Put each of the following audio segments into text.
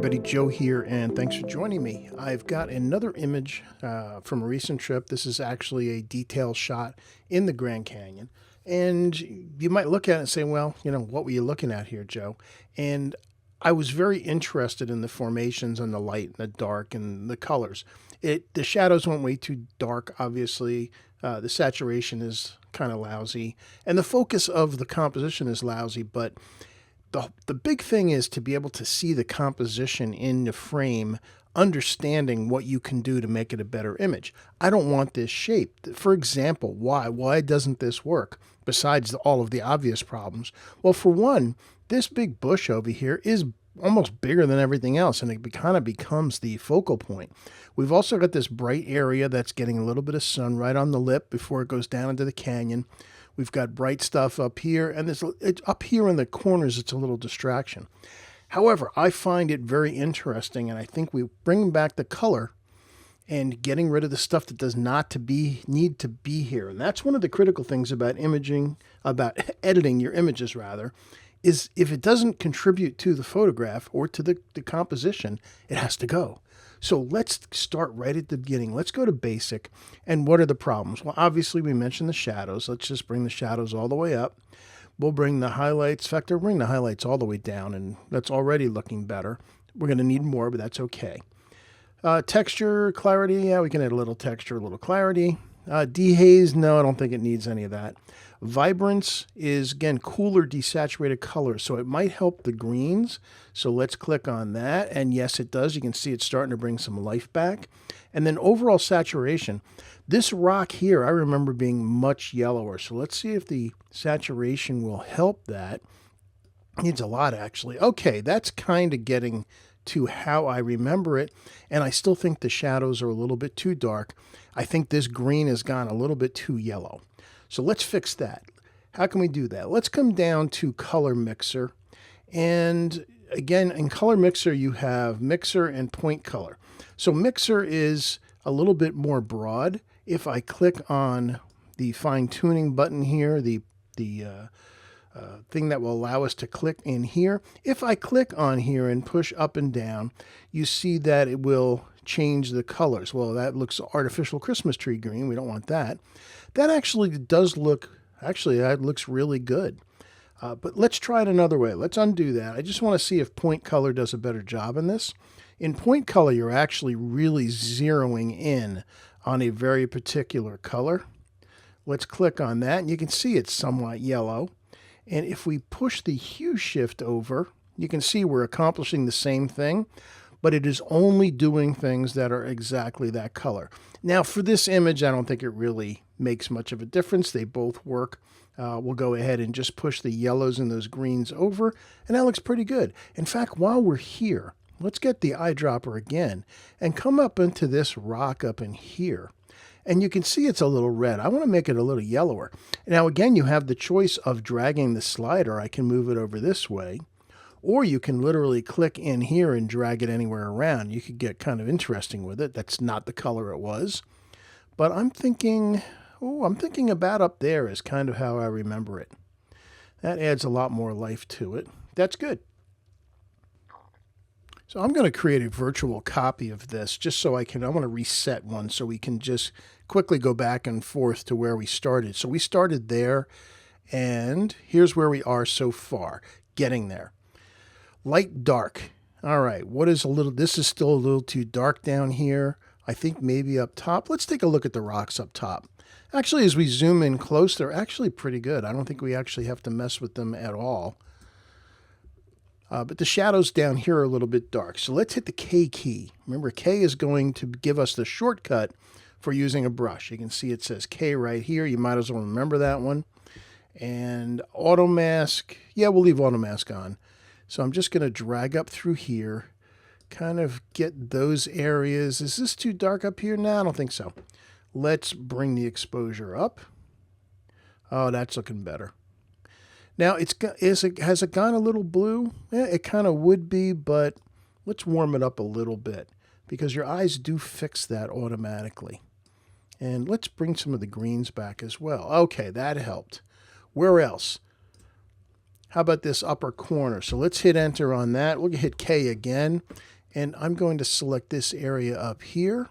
everybody, Joe here, and thanks for joining me. I've got another image from a recent trip. This is actually a detail shot in the Grand Canyon. And you might look at it and say, well, what were you looking at here, Joe? And I was very interested in the formations and the light and the dark and the colors. The shadows went way too dark, obviously. The saturation is kind of lousy. And the focus of the composition is lousy, but the big thing is to be able to see the composition in the frame, understanding what you can do to make it a better image. I don't want this shape. For example, why? Why doesn't this work? Besides all of the obvious problems. Well, for one, this big bush over here is almost bigger than everything else, and it kind of becomes the focal point. We've also got this bright area that's getting a little bit of sun right on the lip before it goes down into the canyon. We've got bright stuff up here, and it's up here in the corners, it's a little distraction. However, I find it very interesting, and I think we bring back the color and getting rid of the stuff that does not need to be here. And that's one of the critical things about about editing your images rather, is if it doesn't contribute to the photograph or to the composition, it has to go. So let's start right at the beginning. Let's go to basic. And what are the problems? Well, obviously we mentioned the shadows. Let's just bring the shadows all the way up. We'll bring the highlights. In fact, I'll bring the highlights all the way down, and that's already looking better. We're going to need more, but that's okay. Texture, clarity, yeah, we can add a little texture, a little clarity. Dehaze, no, I don't think it needs any of that. Vibrance is, again, cooler desaturated colors, so it might help the greens. So let's click on that, and yes, it does. You can see it's starting to bring some life back. And then overall saturation. This rock here, I remember being much yellower, so let's see if the saturation will help that. It needs a lot, actually. Okay, that's kind of getting to how I remember it, and I still think the shadows are a little bit too dark. I think this green has gone a little bit too yellow. So let's fix that. How can we do that? Let's come down to Color Mixer. And again, in Color Mixer, you have Mixer and Point Color. So Mixer is a little bit more broad. If I click on the fine tuning button here, the thing that will allow us to click in here, if I click on here and push up and down, you see that it will change the colors. Well, that looks artificial Christmas tree green. We don't want that. That actually does look, that looks really good. But let's try it another way. Let's undo that. I just want to see if Point Color does a better job in this. In Point Color, you're actually really zeroing in on a very particular color. Let's click on that, and you can see it's somewhat yellow. And if we push the hue shift over, you can see we're accomplishing the same thing, but it is only doing things that are exactly that color. Now, for this image, I don't think it really makes much of a difference. They both work. We'll go ahead and just push the yellows and those greens over, and that looks pretty good. In fact, while we're here, let's get the eyedropper again and come up into this rock up in here. And you can see it's a little red. I want to make it a little yellower. Now, again, you have the choice of dragging the slider. I can move it over this way, or you can literally click in here and drag it anywhere around. You could get kind of interesting with it. That's not the color it was. But I'm thinking about up there is kind of how I remember it. That adds a lot more life to it. That's good. So I'm going to create a virtual copy of this just so I want to reset one so we can just quickly go back and forth to where we started. So we started there, and here's where we are so far, getting there. Light, dark. All right, this is still a little too dark down here. I think maybe up top. Let's take a look at the rocks up top. Actually, as we zoom in close, they're actually pretty good. I don't think we actually have to mess with them at all. But the shadows down here are a little bit dark. So let's hit the K key. Remember, K is going to give us the shortcut for using a brush. You can see it says K right here. You might as well remember that one. And auto mask. Yeah, we'll leave auto mask on. So I'm just going to drag up through here, kind of get those areas. Is this too dark up here? No, I don't think so. Let's bring the exposure up. Oh, that's looking better. Now, has it gone a little blue? Yeah, it kind of would be, but let's warm it up a little bit because your eyes do fix that automatically. And let's bring some of the greens back as well. Okay, that helped. Where else? How about this upper corner? So let's hit enter on that. We'll hit K again, and I'm going to select this area up here,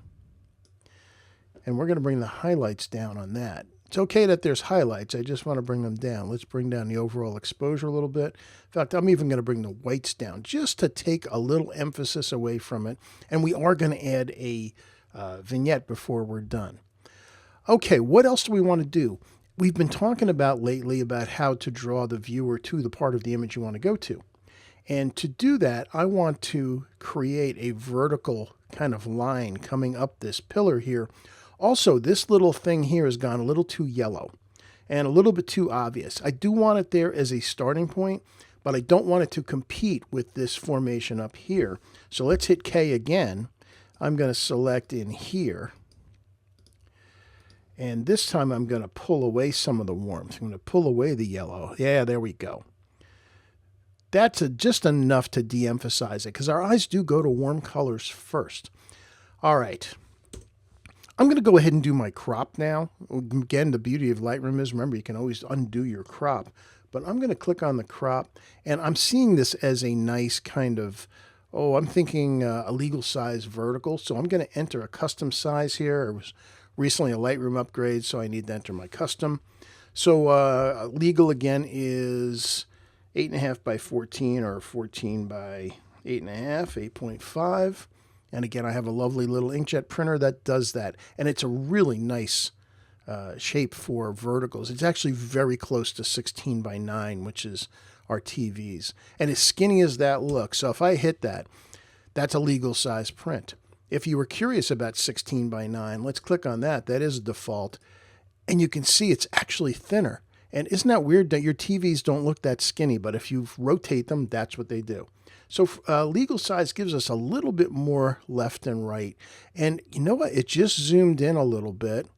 and we're going to bring the highlights down on that. It's okay that there's highlights. I just want to bring them down. Let's bring down the overall exposure a little bit. In fact, I'm even going to bring the whites down just to take a little emphasis away from it. And we are going to add a vignette before we're done. Okay, what else do we want to do? We've been talking about lately about how to draw the viewer to the part of the image you want to go to. And to do that, I want to create a vertical kind of line coming up this pillar here. Also, this little thing here has gone a little too yellow and a little bit too obvious. I do want it there as a starting point, but I don't want it to compete with this formation up here. So let's hit K again. I'm going to select in here. And this time I'm going to pull away some of the warmth. I'm going to pull away the yellow. Yeah, there we go. That's just enough to de-emphasize it because our eyes do go to warm colors first. All right. I'm going to go ahead and do my crop now. Again, the beauty of Lightroom is, remember, you can always undo your crop. But I'm going to click on the crop, and I'm seeing this as a nice kind of, I'm thinking a legal size vertical. So I'm going to enter a custom size here. It was recently a Lightroom upgrade, so I need to enter my custom. So legal, again, is 8.5 by 14 or 14 by 8.5, 8.5. And again, I have a lovely little inkjet printer that does that. And it's a really nice shape for verticals. It's actually very close to 16 by 9, which is our TVs. And as skinny as that looks, so if I hit that, that's a legal size print. If you were curious about 16 by 9, let's click on that. That is a default. And you can see it's actually thinner. And isn't that weird that your TVs don't look that skinny, but if you rotate them, that's what they do. So legal size gives us a little bit more left and right. And you know what? It just zoomed in a little bit.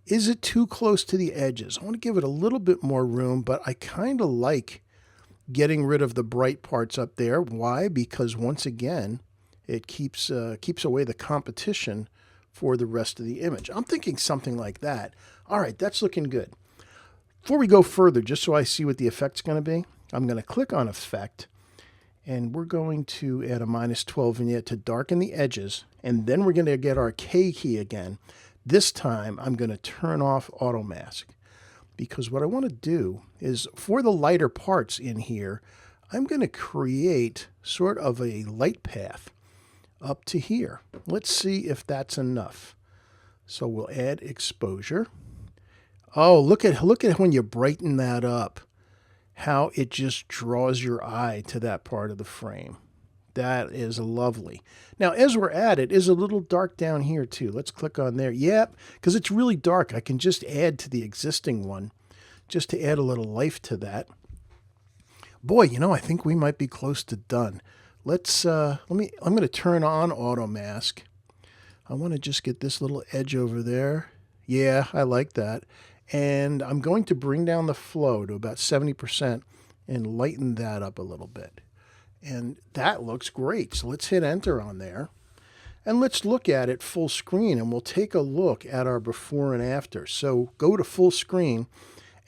Is it too close to the edges? I want to give it a little bit more room, but I kind of like getting rid of the bright parts up there. Why? Because once again, it keeps away the competition for the rest of the image. I'm thinking something like that. All right, that's looking good. Before we go further, just so I see what the effect's going to be, I'm going to click on Effect. And we're going to add a -12 vignette to darken the edges. And then we're going to get our K key again. This time, I'm going to turn off Auto Mask. Because what I want to do is, for the lighter parts in here, I'm going to create sort of a light path up to here. Let's see if that's enough. So we'll add exposure. Oh, look at when you brighten that up, how it just draws your eye to that part of the frame. That is lovely. Now, as we're at it, is a little dark down here too. Let's click on there. Yep, because it's really dark. I can just add to the existing one just to add a little life to that. Boy, you know, I think we might be close to done. Let's, I'm going to turn on Auto Mask. I want to just get this little edge over there. Yeah, I like that. And I'm going to bring down the flow to about 70% and lighten that up a little bit. And that looks great. So let's hit enter on there. And let's look at it full screen, and we'll take a look at our before and after. So go to full screen,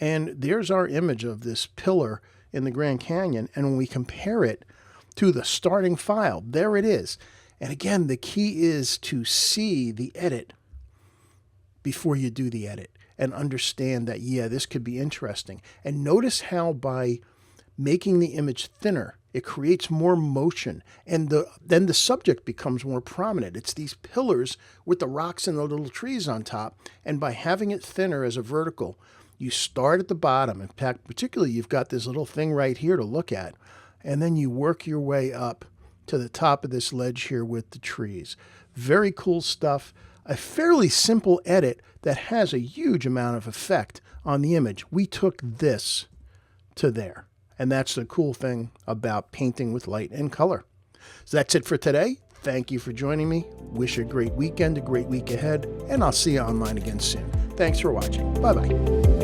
and there's our image of this pillar in the Grand Canyon. And when we compare it to the starting file, there it is. And again, the key is to see the edit before you do the edit and understand that, yeah, this could be interesting. And notice how by making the image thinner, it creates more motion, and then the subject becomes more prominent. It's these pillars with the rocks and the little trees on top, and by having it thinner as a vertical, you start at the bottom. In fact, particularly, you've got this little thing right here to look at, and then you work your way up to the top of this ledge here with the trees. Very cool stuff. A fairly simple edit that has a huge amount of effect on the image. We took this to there. And that's the cool thing about painting with light and color. So that's it for today. Thank you for joining me. Wish you a great weekend, a great week ahead, and I'll see you online again soon. Thanks for watching. Bye-bye.